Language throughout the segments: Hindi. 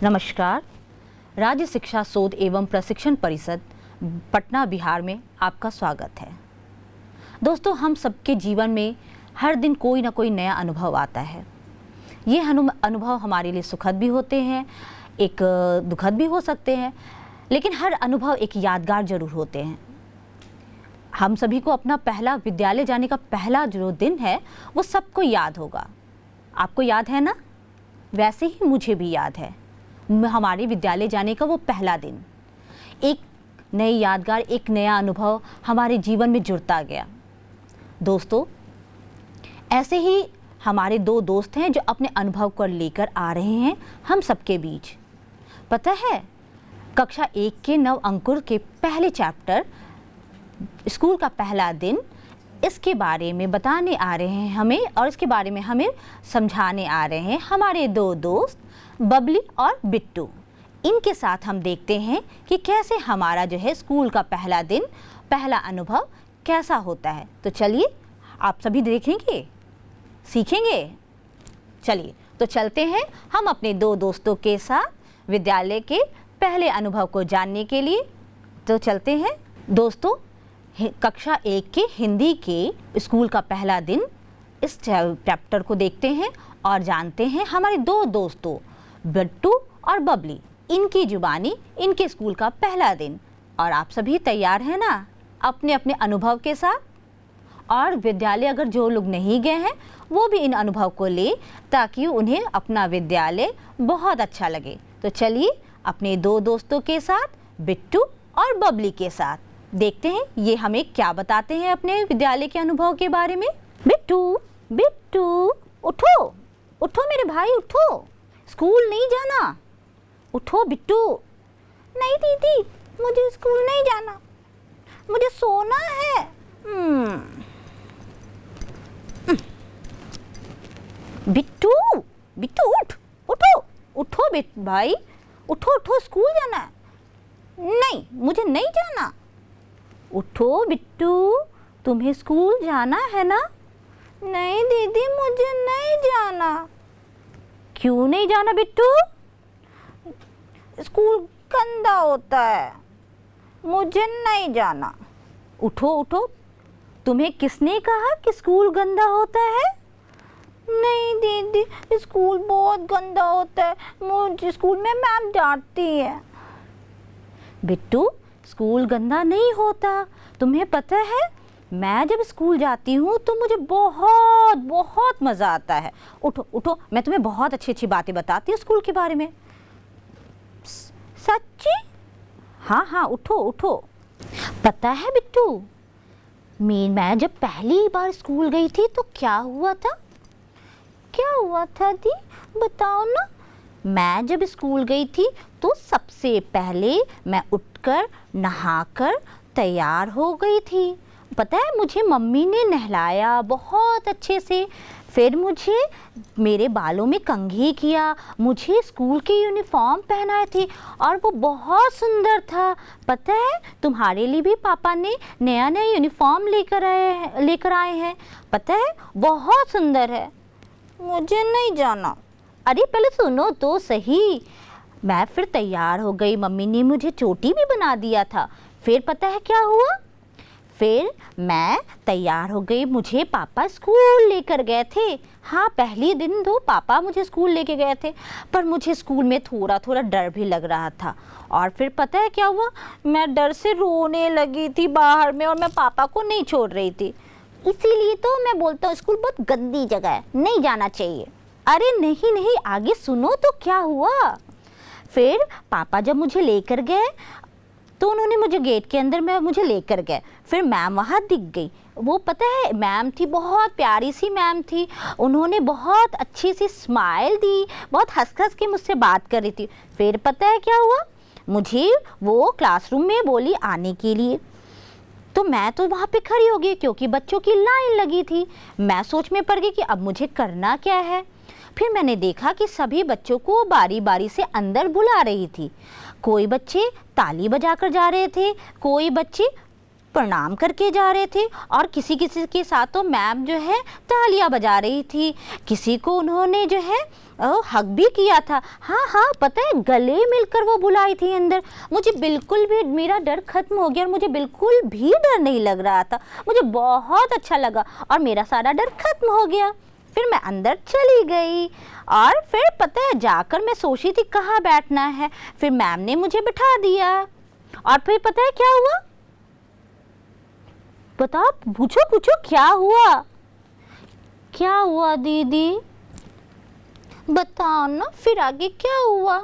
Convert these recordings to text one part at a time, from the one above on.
नमस्कार। राज्य शिक्षा शोध एवं प्रशिक्षण परिषद पटना बिहार में आपका स्वागत है। दोस्तों, हम सबके जीवन में हर दिन कोई ना कोई नया अनुभव आता है। ये अनुभव हमारे लिए सुखद भी होते हैं, एक दुखद भी हो सकते हैं, लेकिन हर अनुभव एक यादगार जरूर होते हैं। हम सभी को अपना पहला विद्यालय जाने का पहला जो दिन है वो सबको याद होगा। आपको याद है ना? वैसे ही मुझे भी याद है हमारे विद्यालय जाने का वो पहला दिन। एक नई यादगार, एक नया अनुभव हमारे जीवन में जुड़ता गया। दोस्तों, ऐसे ही हमारे दो दोस्त हैं जो अपने अनुभव को लेकर आ रहे हैं हम सबके बीच। पता है, कक्षा 1 के नव अंकुर के पहले चैप्टर स्कूल का पहला दिन, इसके बारे में बताने आ रहे हैं हमें, और इसके बारे में हमें समझाने आ रहे हैं हमारे दो दोस्त बबली और बिट्टू। इनके साथ हम देखते हैं कि कैसे हमारा जो है स्कूल का पहला दिन, पहला अनुभव कैसा होता है। तो चलिए, आप सभी देखेंगे, सीखेंगे। चलिए तो चलते हैं हम अपने दो दोस्तों के साथ विद्यालय के पहले अनुभव को जानने के लिए। तो चलते हैं दोस्तों, कक्षा 1 के हिंदी के स्कूल का पहला दिन, इस चैप्टर को देखते हैं और जानते हैं हमारे दो दोस्तों बिट्टू और बबली, इनकी जुबानी, इनके स्कूल का पहला दिन। और आप सभी तैयार हैं ना अपने अपने अनुभव के साथ? और विद्यालय अगर जो लोग नहीं गए हैं वो भी इन अनुभव को ले, ताकि उन्हें अपना विद्यालय बहुत अच्छा लगे। तो चलिए अपने दो दोस्तों के साथ, बिट्टू और बबली के साथ, देखते हैं ये हमें क्या बताते हैं अपने विद्यालय के अनुभव के बारे में। बिट्टू, बिट्टू, उठो उठो मेरे भाई, उठो, स्कूल नहीं जाना। उठो बिट्टू। नहीं दीदी, मुझे स्कूल नहीं जाना, मुझे सोना है। बिट्टू, बिट्टू उठ, उठो उठो भाई, उठो उठो, स्कूल जाना है। नहीं, मुझे नहीं जाना। उठो बिट्टू, तुम्हें स्कूल जाना है ना? नहीं दीदी, मुझे नहीं जाना। क्यों नहीं जाना बिट्टू? स्कूल गंदा होता है, मुझे नहीं जाना। उठो उठो, तुम्हें किसने कहा कि स्कूल गंदा होता है? नहीं दीदी, स्कूल बहुत गंदा होता है, मुझे स्कूल में मैम डांटती है। बिट्टू, स्कूल गंदा नहीं होता। तुम्हें पता है, मैं जब स्कूल जाती हूँ तो मुझे बहुत बहुत मज़ा आता है। उठो उठो, मैं तुम्हें बहुत अच्छी अच्छी बातें बताती हूँ स्कूल के बारे में। सच्ची? हाँ हाँ, उठो उठो। पता है बिट्टू, मैं जब पहली बार स्कूल गई थी तो क्या हुआ था? क्या हुआ था दी, बताओ ना। मैं जब स्कूल गई थी तो सबसे पहले मैं उठकर नहाकर तैयार हो गई थी। पता है, मुझे मम्मी ने नहलाया बहुत अच्छे से, फिर मुझे मेरे बालों में कंघी किया, मुझे स्कूल की यूनिफॉर्म पहनाए थे और वो बहुत सुंदर था। पता है, तुम्हारे लिए भी पापा ने नया नया यूनिफॉर्म लेकर आए हैं। पता है, बहुत सुंदर है। मुझे नहीं जाना। अरे पहले सुनो तो सही। मैं फिर तैयार हो गई, मम्मी ने मुझे चोटी भी बना दिया था। फिर पता है क्या हुआ? फिर मैं तैयार हो गई, मुझे पापा स्कूल लेकर गए थे। हाँ, पहले दिन तो पापा मुझे स्कूल लेके गए थे, पर मुझे स्कूल में थोड़ा थोड़ा डर भी लग रहा था। और फिर पता है क्या हुआ? मैं डर से रोने लगी थी बाहर में, और मैं पापा को नहीं छोड़ रही थी। इसीलिए तो मैं बोलता हूँ स्कूल बहुत गंदी जगह है, नहीं जाना चाहिए। अरे नहीं नहीं, आगे सुनो तो क्या हुआ। फिर पापा जब मुझे लेकर गए तो उन्होंने मुझे गेट के अंदर में मुझे लेकर गए। फिर मैम वहाँ दिख गई। वो पता है, मैम थी, बहुत प्यारी सी मैम थी। उन्होंने बहुत अच्छी सी स्माइल दी, बहुत हंस हंस के मुझसे बात कर रही थी। फिर पता है क्या हुआ? मुझे वो क्लासरूम में बोली आने के लिए। तो मैं तो वहाँ पे खड़ी हो गई, क्योंकि बच्चों की लाइन लगी थी। मैं सोच में पड़ गई कि अब मुझे करना क्या है। फिर मैंने देखा कि सभी बच्चों को बारी बारी से अंदर बुला रही थी। कोई बच्चे ताली बजाकर जा रहे थे, कोई बच्चे प्रणाम करके जा रहे थे और किसी किसी के साथ तो मैम जो है तालियां बजा रही थी, किसी को उन्होंने जो है हक भी किया था। हाँ हाँ, पता है, गले मिलकर वो बुलाई थी अंदर। मुझे बिल्कुल भी मेरा डर खत्म हो गया और मुझे बिल्कुल भी डर नहीं लग रहा था। मुझे बहुत अच्छा लगा और मेरा सारा डर खत्म हो गया। फिर मैं अंदर चली गई और फिर पता है जाकर मैं सोची थी कहाँ बैठना है। फिर मैम ने मुझे बिठा दिया और फिर पता है क्या हुआ? बताओ, पूछो पूछो, क्या हुआ? क्या हुआ दीदी, बताओ ना, फिर आगे क्या हुआ?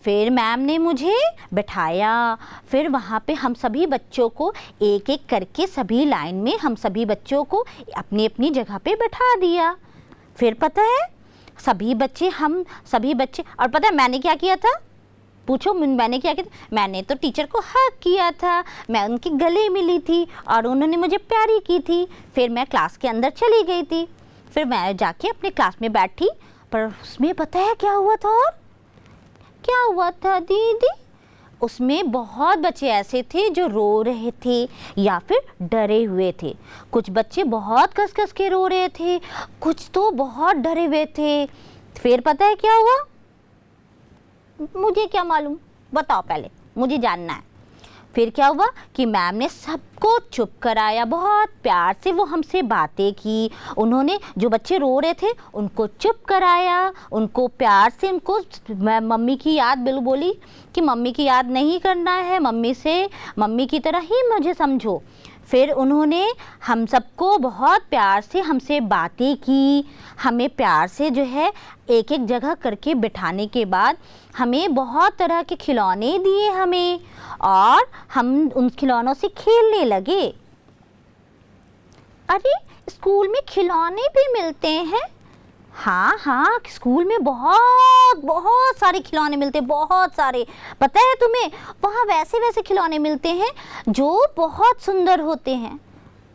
फिर मैम ने मुझे बिठाया। फिर वहाँ पे हम सभी बच्चों को एक एक करके सभी लाइन में हम सभी बच्चों को अपनी अपनी जगह पे बैठा दिया। फिर पता है सभी बच्चे और पता है मैंने क्या किया था? पूछो, मैंने क्या किया? मैंने तो टीचर को हक किया था, मैं उनके गले मिली थी और उन्होंने मुझे प्यारी की थी। फिर मैं क्लास के अंदर चली गई थी। फिर मैं जाके अपने क्लास में बैठी, पर उसमें पता है क्या हुआ था? और क्या हुआ था दीदी? उसमें बहुत बच्चे ऐसे थे जो रो रहे थे या फिर डरे हुए थे। कुछ बच्चे बहुत कस कस के रो रहे थे, कुछ तो बहुत डरे हुए थे। फिर पता है क्या हुआ? मुझे क्या मालूम, बताओ, पहले मुझे जानना है। फिर क्या हुआ कि मैम ने सबको चुप कराया, बहुत प्यार से वो हमसे बातें की। उन्होंने जो बच्चे रो रहे थे उनको चुप कराया, उनको प्यार से उनको मम्मी की याद बोली कि मम्मी की याद नहीं करना है, मम्मी की तरह ही मुझे समझो। फिर उन्होंने हम सबको बहुत प्यार से हमसे बातें की, हमें प्यार से जो है एक एक जगह करके बिठाने के बाद हमें बहुत तरह के खिलौने दिए हमें, और हम उन खिलौनों से खेलने लगे। अरे, स्कूल में खिलौने भी मिलते हैं? हाँ हाँ, स्कूल में बहुत सारे खिलौने मिलते हैं, बहुत सारे। पता है तुम्हें, वहाँ वैसे खिलौने मिलते हैं जो बहुत सुंदर होते हैं।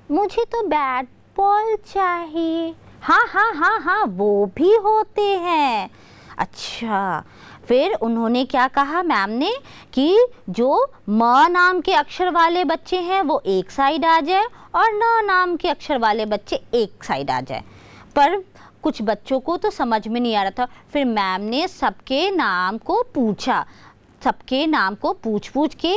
मुझे तो बैट बॉल चाहिए। हाँ हाँ हाँ हाँ, वो भी होते हैं। अच्छा, फिर उन्होंने क्या कहा मैम ने कि जो म नाम के अक्षर वाले बच्चे हैं वो एक साइड आ जाए और न नाम के अक्षर वाले बच्चे एक साइड आ जाए। पर कुछ बच्चों को तो समझ में नहीं आ रहा था। फिर मैम ने सबके नाम को पूछा, सबके नाम को पूछ के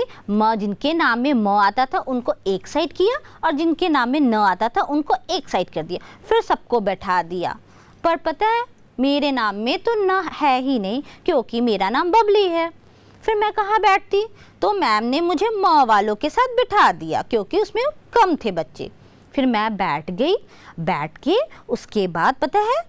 जिनके नाम में म आता था उनको एक साइड किया और जिनके नाम में न आता था उनको एक साइड कर दिया। फिर सबको बैठा दिया। पर पता है मेरे नाम में तो न है ही नहीं, क्योंकि मेरा नाम बबली है। फिर मैं कहाँ बैठती? तो मैम ने मुझे म वालों के साथ बिठा दिया क्योंकि उसमें कम थे बच्चे। फिर मैं बैठ गई। बैठ के उसके बाद पता है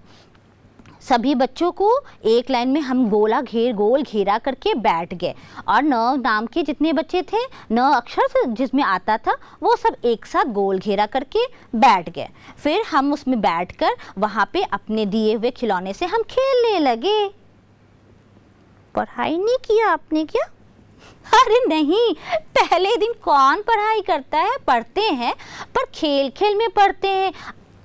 सभी बच्चों को एक लाइन में हम गोल घेरा करके बैठ गए और न नाम के जितने बच्चे थे, न अक्षर से जिसमें आता था, वो सब एक साथ गोल घेरा करके बैठ गए। फिर हम उसमें बैठकर वहाँ पे अपने दिए हुए खिलौने से हम खेलने लगे। पढ़ाई नहीं किया आपने क्या? अरे नहीं, पहले दिन कौन पढ़ाई करता है, पढ़ते हैं पर खेल खेल में पढ़ते हैं।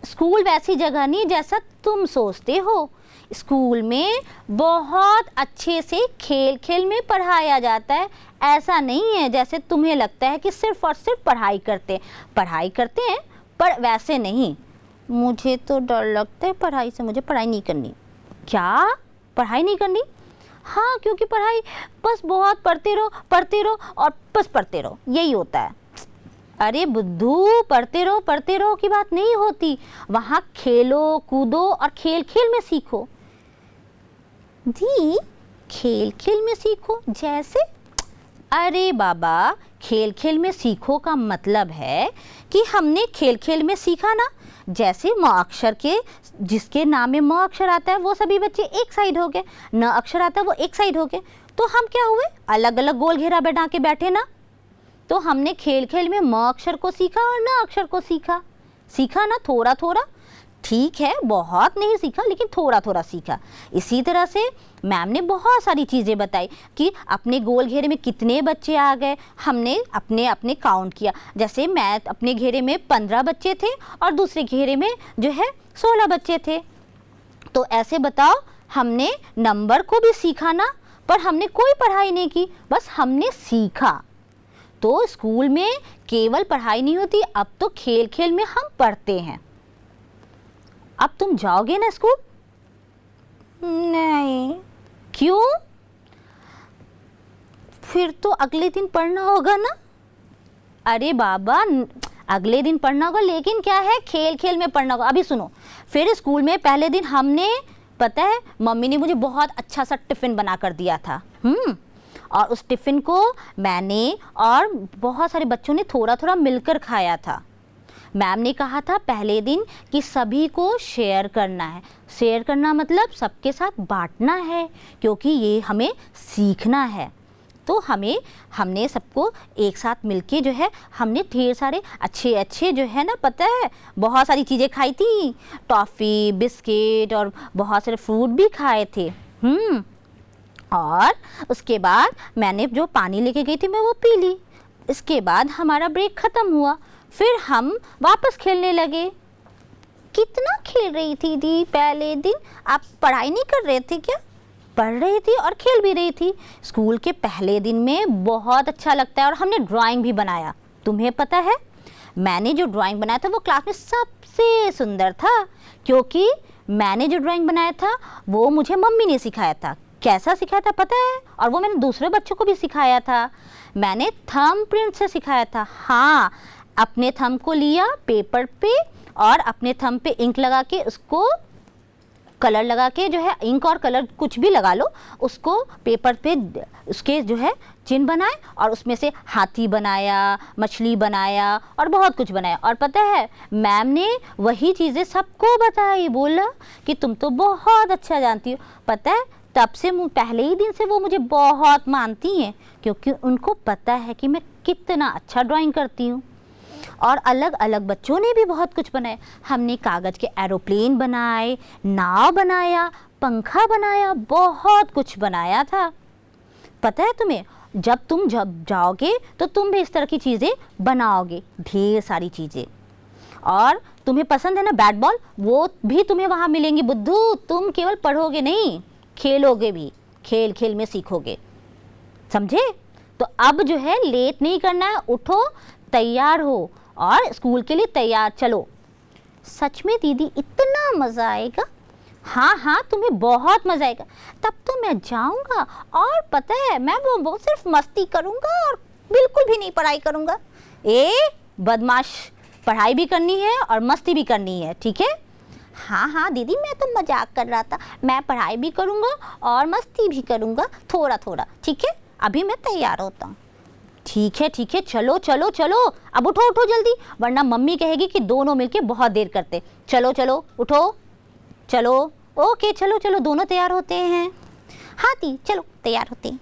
स्कूल वैसी जगह नहीं जैसा तुम सोचते हो। स्कूल में बहुत अच्छे से खेल खेल में पढ़ाया जाता है। ऐसा नहीं है जैसे तुम्हें लगता है कि सिर्फ और सिर्फ पढ़ाई करते हैं पर वैसे नहीं। मुझे तो डर लगता है पढ़ाई से, मुझे पढ़ाई नहीं करनी। क्या पढ़ाई नहीं करनी? हाँ, क्योंकि पढ़ाई बस बहुत पढ़ते रहो और बस पढ़ते रहो, यही होता है। अरे बुद्धू, पढ़ते रहो की बात नहीं होती। वहाँ खेलो कूदो और खेल खेल में सीखो। दी, खेल खेल में सीखो जैसे? अरे बाबा, खेल खेल में सीखो का मतलब है कि हमने खेल खेल में सीखा ना, जैसे म अक्षर के जिसके नाम में म अक्षर आता है वो सभी बच्चे एक साइड हो गए, न अक्षर आता है वो एक साइड हो गए। तो हम क्या हुए, अलग अलग गोल घेरा बना के बैठे ना। तो हमने खेल खेल में म अक्षर को सीखा और न अक्षर को सीखा ना, थोड़ा थोड़ा। ठीक है, बहुत नहीं सीखा लेकिन थोड़ा थोड़ा सीखा। इसी तरह से मैम ने बहुत सारी चीज़ें बताई कि अपने गोल घेरे में कितने बच्चे आ गए, हमने अपने अपने काउंट किया। जैसे मैं अपने घेरे में 15 बच्चे थे और दूसरे घेरे में जो है 16 बच्चे थे। तो ऐसे बताओ, हमने नंबर को भी सीखा ना, पर हमने कोई पढ़ाई नहीं की, बस हमने सीखा। तो स्कूल में केवल पढ़ाई नहीं होती, अब तो खेल खेल में हम पढ़ते हैं। अब तुम जाओगे ना स्कूल? नहीं। क्यों? फिर तो अगले दिन पढ़ना होगा ना। अरे बाबा, अगले दिन पढ़ना होगा, लेकिन क्या है, खेल खेल में पढ़ना होगा। अभी सुनो, फिर स्कूल में पहले दिन हमने, पता है, मम्मी ने मुझे बहुत अच्छा सा टिफ़िन बना कर दिया था। और उस टिफ़िन को मैंने और बहुत सारे बच्चों ने थोड़ा थोड़ा मिलकर खाया था। मैम ने कहा था पहले दिन कि सभी को शेयर करना है। शेयर करना मतलब सबके साथ बांटना है, क्योंकि ये हमें सीखना है। तो हमने सबको एक साथ मिलके जो है, हमने ढेर सारे अच्छे अच्छे जो है ना, पता है, बहुत सारी चीज़ें खाई थी। टॉफ़ी, बिस्किट और बहुत सारे फ्रूट भी खाए थे। और उसके बाद मैंने जो पानी लेके गई थी मैं वो पी ली। इसके बाद हमारा ब्रेक ख़त्म हुआ, फिर हम वापस खेलने लगे। कितना खेल रही थी दी पहले दिन? आप पढ़ाई नहीं कर रहे थे क्या? पढ़ रही थी और खेल भी रही थी। स्कूल के पहले दिन में बहुत अच्छा लगता है। और हमने ड्राइंग भी बनाया। तुम्हें पता है, मैंने जो ड्राइंग बनाया था वो क्लास में सबसे सुंदर था, क्योंकि मैंने जो ड्राइंग बनाया था वो मुझे मम्मी ने सिखाया था। कैसा सिखाया था पता है? और वो मैंने दूसरे बच्चों को भी सिखाया था। मैंने थंब प्रिंट से सिखाया था। हाँ, अपने थंब को लिया पेपर पे और अपने थंब पे इंक लगा के, उसको कलर लगा के, जो है इंक और कलर कुछ भी लगा लो, उसको पेपर पे उसके जो है चिन्ह बनाए और उसमें से हाथी बनाया, मछली बनाया और बहुत कुछ बनाया। और पता है, मैम ने वही चीज़ें सबको बताई, बोला कि तुम तो बहुत अच्छा जानती हो। पता है, तब से पहले ही दिन से वो मुझे बहुत मानती हैं, क्योंकि उनको पता है कि मैं कितना अच्छा ड्राइंग करती हूँ। और अलग अलग बच्चों ने भी बहुत कुछ बनाया। हमने कागज़ के एरोप्लेन बनाए, नाव बनाया, पंखा बनाया, बहुत कुछ बनाया था। पता है तुम्हें, जब जाओगे तो तुम भी इस तरह की चीज़ें बनाओगे, ढेर सारी चीज़ें। और तुम्हें पसंद है ना बैट बॉल, वो भी तुम्हें वहाँ मिलेंगी बुद्धू। तुम केवल पढ़ोगे नहीं, खेलोगे भी, खेल खेल में सीखोगे, समझे? तो अब जो है लेट नहीं करना है, उठो, तैयार हो और स्कूल के लिए तैयार चलो। सच में दीदी इतना मज़ा आएगा? हाँ हाँ, तुम्हें बहुत मज़ा आएगा। तब तो मैं जाऊँगा और पता है मैं वो सिर्फ मस्ती करूँगा और बिल्कुल भी नहीं पढ़ाई करूँगा। ए बदमाश, पढ़ाई भी करनी है और मस्ती भी करनी है, ठीक है? हाँ हाँ दीदी, मैं तो मजाक कर रहा था। मैं पढ़ाई भी करूँगा और मस्ती भी करूँगा, थोड़ा थोड़ा, ठीक है? अभी मैं तैयार होता हूँ। ठीक है, चलो चलो चलो, अब उठो उठो जल्दी, वरना मम्मी कहेगी कि दोनों मिलके बहुत देर करते। चलो चलो उठो, चलो, ओके, चलो चलो, दोनों तैयार होते हैं। हाँ दी, चलो तैयार होते हैं।